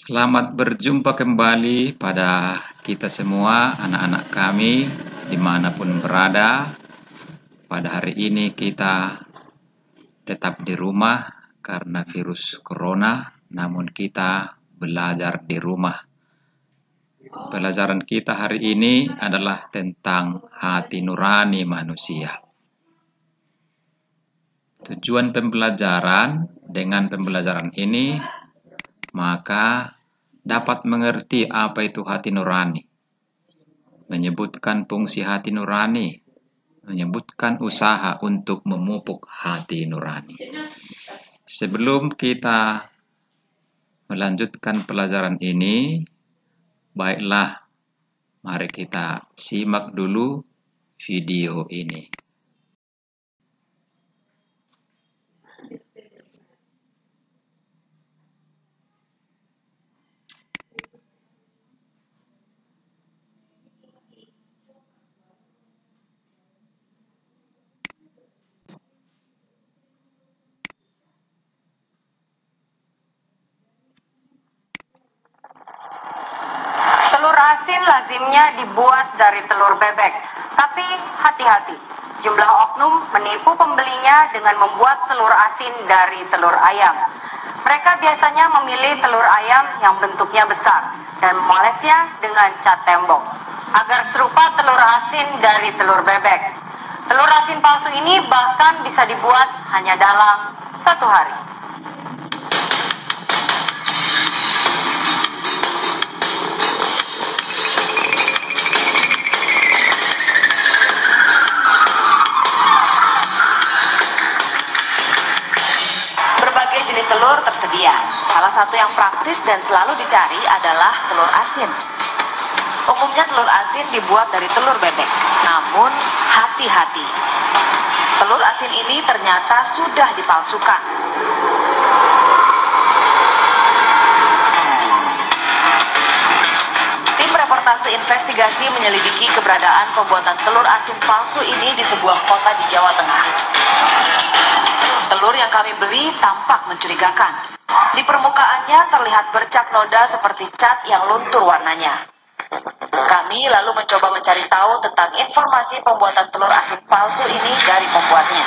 Selamat berjumpa kembali pada kita semua, anak-anak kami, dimanapun berada. Pada hari ini kita tetap di rumah karena virus corona, namun kita belajar di rumah. Pelajaran kita hari ini adalah tentang hati nurani manusia. Tujuan pembelajaran dengan pembelajaran ini maka dapat mengerti apa itu hati nurani, menyebutkan fungsi hati nurani, menyebutkan usaha untuk memupuk hati nurani. Sebelum kita melanjutkan pelajaran ini, baiklah mari kita simak dulu video ini. Telur asin lazimnya dibuat dari telur bebek, tapi hati-hati, sejumlah oknum menipu pembelinya dengan membuat telur asin dari telur ayam. Mereka biasanya memilih telur ayam yang bentuknya besar dan memolesnya dengan cat tembok agar serupa telur asin dari telur bebek. Telur asin palsu ini bahkan bisa dibuat hanya dalam 1 hari. Telur tersedia. Salah satu yang praktis dan selalu dicari adalah telur asin. Umumnya telur asin dibuat dari telur bebek. Namun, hati-hati. Telur asin ini ternyata sudah dipalsukan. Tim reportase investigasi menyelidiki keberadaan pembuatan telur asin palsu ini di sebuah kota di Jawa Tengah. Telur yang kami beli tampak mencurigakan. Di permukaannya terlihat bercak noda seperti cat yang luntur warnanya. Kami lalu mencoba mencari tahu tentang informasi pembuatan telur asin palsu ini dari pembuatnya.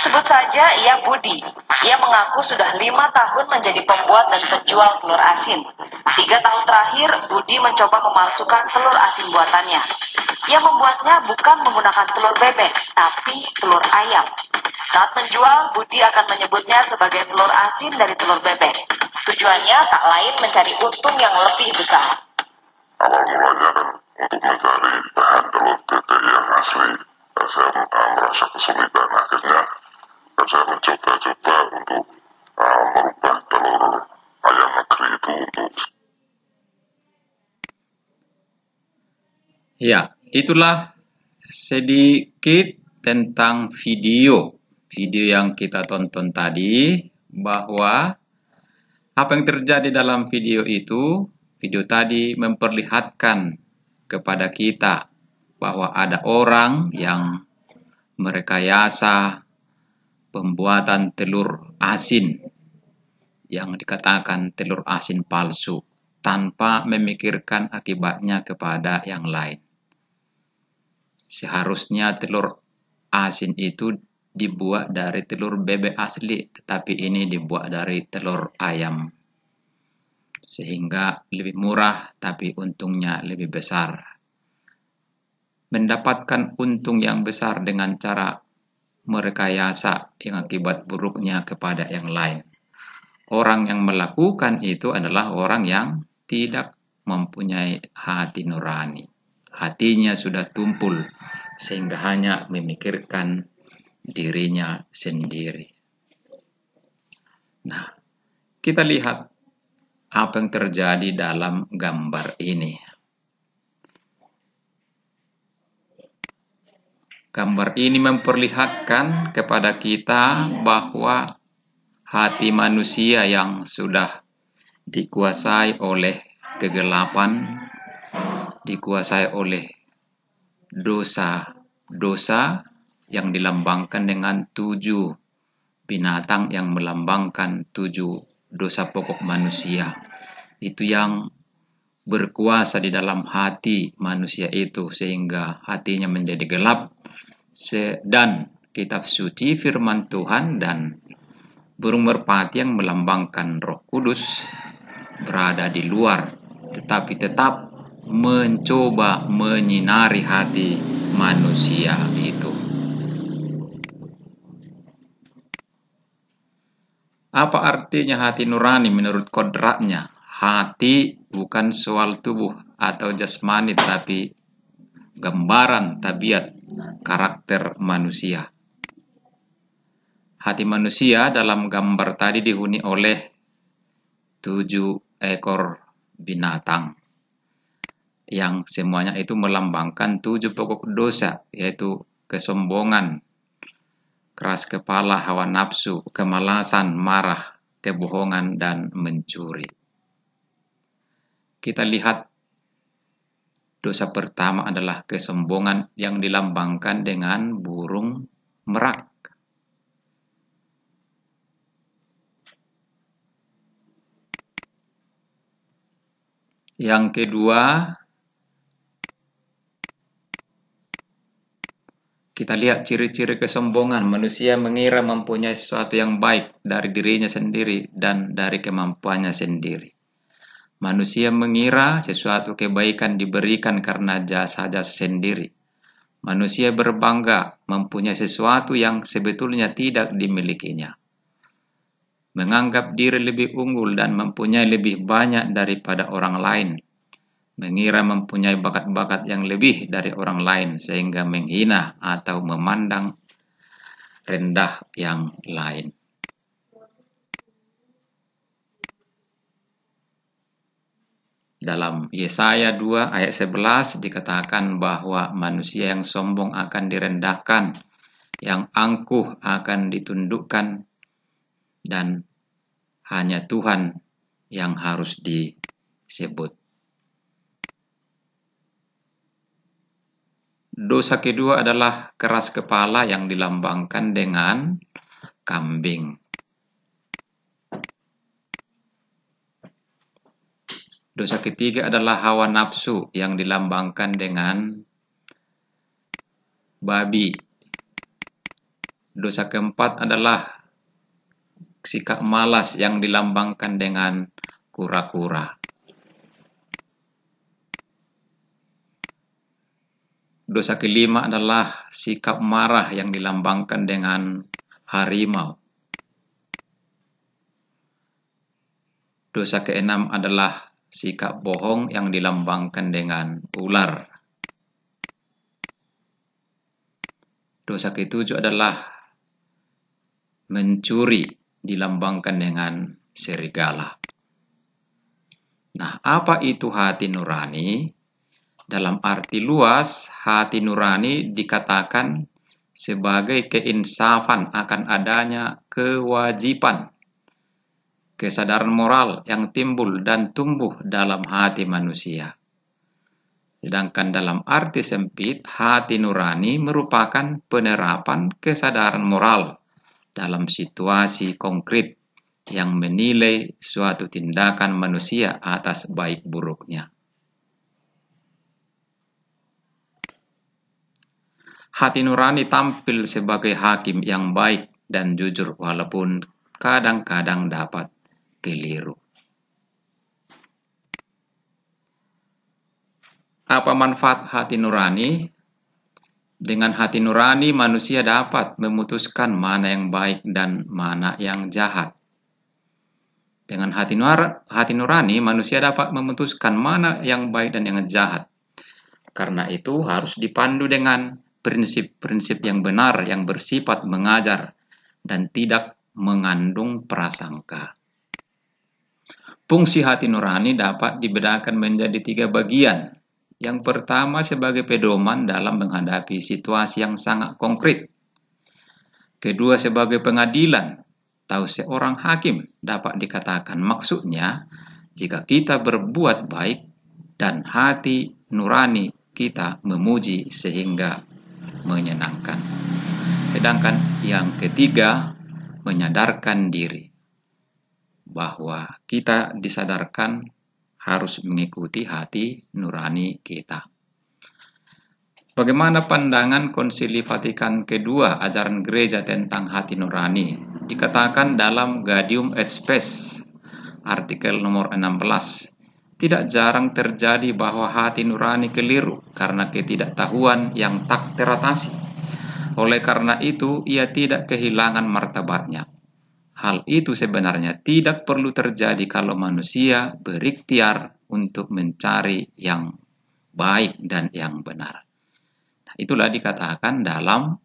Sebut saja ia Budi. Ia mengaku sudah 5 tahun menjadi pembuat dan penjual telur asin. 3 tahun terakhir, Budi mencoba memalsukan telur asin buatannya. Ia membuatnya bukan menggunakan telur bebek, tapi telur ayam. Saat menjual, Budi akan menyebutnya sebagai telur asin dari telur bebek. Tujuannya tak lain mencari untung yang lebih besar. Awal mulanya kan untuk mencari bahan telur bebek yang asli, saya merasa kesulitan. Akhirnya saya mencoba-coba untuk merubah telur ayam negeri itu untuk... Ya, itulah sedikit tentang video yang kita tonton tadi, bahwa apa yang terjadi dalam video tadi memperlihatkan kepada kita bahwa ada orang yang merekayasa pembuatan telur asin yang dikatakan telur asin palsu tanpa memikirkan akibatnya kepada yang lain. Seharusnya telur asin itu dibuat dari telur bebek asli, tetapi ini dibuat dari telur ayam. Sehingga lebih murah, tapi untungnya lebih besar. Mendapatkan untung yang besar dengan cara merekayasa yang akibat buruknya kepada yang lain. Orang yang melakukan itu adalah orang yang tidak mempunyai hati nurani. Hatinya sudah tumpul, sehingga hanya memikirkan dirinya sendiri. Nah, kita lihat apa yang terjadi dalam gambar ini. Gambar ini memperlihatkan kepada kita bahwa hati manusia yang sudah dikuasai oleh kegelapan, dikuasai oleh dosa yang dilambangkan dengan 7 binatang yang melambangkan 7 dosa pokok manusia. Itu yang berkuasa di dalam hati manusia itu sehingga hatinya menjadi gelap. Dan kitab suci firman Tuhan dan burung merpati yang melambangkan Roh Kudus berada di luar, tetapi tetap mencoba menyinari hati manusia itu. Apa artinya hati nurani menurut kodratnya? Hati bukan soal tubuh atau jasmani, tapi gambaran tabiat karakter manusia. Hati manusia dalam gambar tadi dihuni oleh 7 ekor binatang yang semuanya itu melambangkan 7 pokok dosa, yaitu kesombongan, keras kepala, hawa nafsu, kemalasan, marah, kebohongan, dan mencuri. Kita lihat dosa pertama adalah kesombongan yang dilambangkan dengan burung merak. Yang kedua, kita lihat ciri-ciri kesombongan. Manusia mengira mempunyai sesuatu yang baik dari dirinya sendiri dan dari kemampuannya sendiri. Manusia mengira sesuatu kebaikan diberikan karena jasa-jasa sendiri. Manusia berbangga mempunyai sesuatu yang sebetulnya tidak dimilikinya. Menganggap diri lebih unggul dan mempunyai lebih banyak daripada orang lain. Mengira mempunyai bakat-bakat yang lebih dari orang lain sehingga menghina atau memandang rendah yang lain. Dalam Yesaya 2 ayat 11 dikatakan bahwa manusia yang sombong akan direndahkan, yang angkuh akan ditundukkan, dan hanya Tuhan yang harus disebut. Dosa kedua adalah keras kepala yang dilambangkan dengan kambing. Dosa ketiga adalah hawa nafsu yang dilambangkan dengan babi. Dosa keempat adalah sikap malas yang dilambangkan dengan kura-kura. Dosa kelima adalah sikap marah yang dilambangkan dengan harimau. Dosa keenam adalah sikap bohong yang dilambangkan dengan ular. Dosa ketujuh adalah mencuri, dilambangkan dengan serigala. Nah, apa itu hati nurani? Dalam arti luas, hati nurani dikatakan sebagai keinsafan akan adanya kewajiban, kesadaran moral yang timbul dan tumbuh dalam hati manusia. Sedangkan dalam arti sempit, hati nurani merupakan penerapan kesadaran moral dalam situasi konkret yang menilai suatu tindakan manusia atas baik buruknya. Hati nurani tampil sebagai hakim yang baik dan jujur walaupun kadang-kadang dapat keliru. Apa manfaat hati nurani? Dengan hati nurani manusia dapat memutuskan mana yang baik dan mana yang jahat. Dengan hati nurani manusia dapat memutuskan mana yang baik dan yang jahat. Karena itu harus dipandu dengan prinsip-prinsip yang benar yang bersifat mengajar dan tidak mengandung prasangka. Fungsi hati nurani dapat dibedakan menjadi 3 bagian. Yang pertama sebagai pedoman dalam menghadapi situasi yang sangat konkret. Kedua sebagai pengadilan atau seorang hakim dapat dikatakan maksudnya jika kita berbuat baik dan hati nurani kita memuji sehingga menyenangkan. Sedangkan yang ketiga menyadarkan diri. bahwa kita disadarkan harus mengikuti hati nurani kita. Bagaimana pandangan Konsili Vatikan kedua ajaran gereja tentang hati nurani? Dikatakan dalam Gaudium et Spes, artikel nomor 16, tidak jarang terjadi bahwa hati nurani keliru karena ketidaktahuan yang tak teratasi. Oleh karena itu, ia tidak kehilangan martabatnya. Hal itu sebenarnya tidak perlu terjadi kalau manusia berikhtiar untuk mencari yang baik dan yang benar. Itulah dikatakan dalam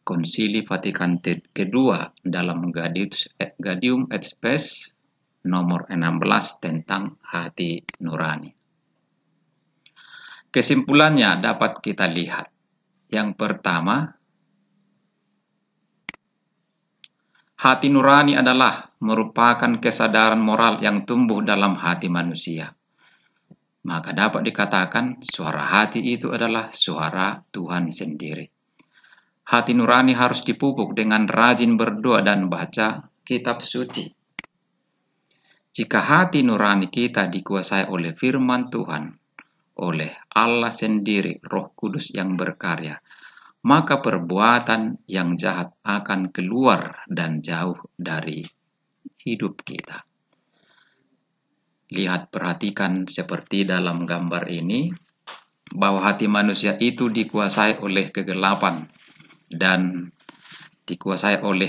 Konsili Vatikan kedua dalam Gaudium et Spes nomor 16 tentang hati nurani. Kesimpulannya dapat kita lihat. Yang pertama, hati nurani adalah merupakan kesadaran moral yang tumbuh dalam hati manusia. Maka dapat dikatakan suara hati itu adalah suara Tuhan sendiri. Hati nurani harus dipupuk dengan rajin berdoa dan baca kitab suci. Jika hati nurani kita dikuasai oleh firman Tuhan, oleh Allah sendiri, Roh Kudus yang berkarya, maka perbuatan yang jahat akan keluar dan jauh dari hidup kita. Lihat, perhatikan seperti dalam gambar ini, bahwa hati manusia itu dikuasai oleh kegelapan dan dikuasai oleh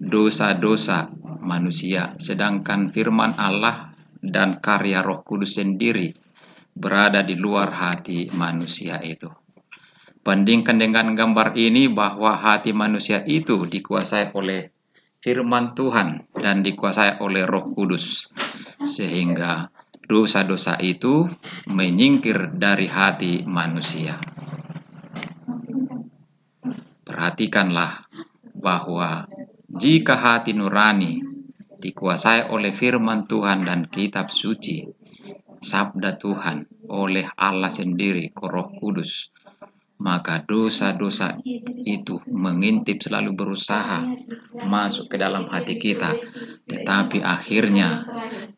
dosa-dosa manusia, sedangkan firman Allah dan karya Roh Kudus sendiri berada di luar hati manusia itu. Bandingkan dengan gambar ini bahwa hati manusia itu dikuasai oleh firman Tuhan dan dikuasai oleh Roh Kudus, sehingga dosa-dosa itu menyingkir dari hati manusia. Perhatikanlah bahwa jika hati nurani dikuasai oleh firman Tuhan dan kitab suci, sabda Tuhan oleh Allah sendiri, Roh Kudus, maka dosa-dosa itu mengintip, selalu berusaha masuk ke dalam hati kita, tetapi akhirnya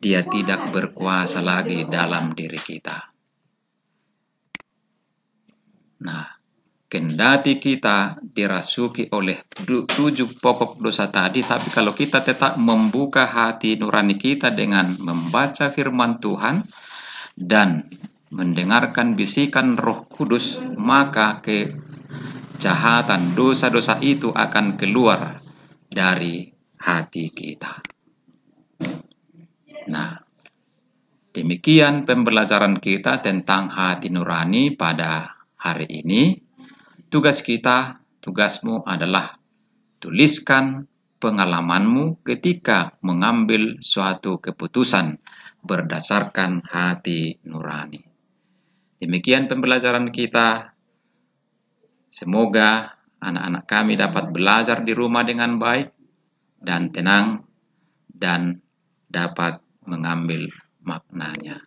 dia tidak berkuasa lagi dalam diri kita. Nah, kendati kita dirasuki oleh 7 pokok dosa tadi, tapi kalau kita tetap membuka hati nurani kita dengan membaca firman Tuhan dan mendengarkan bisikan Roh Kudus, maka kejahatan dosa-dosa itu akan keluar dari hati kita. Nah, demikian pembelajaran kita tentang hati nurani pada hari ini. Tugasmu adalah tuliskan pengalamanmu ketika mengambil suatu keputusan berdasarkan hati nurani. Demikian pembelajaran kita. Semoga anak-anak kami dapat belajar di rumah dengan baik dan tenang dan dapat mengambil maknanya.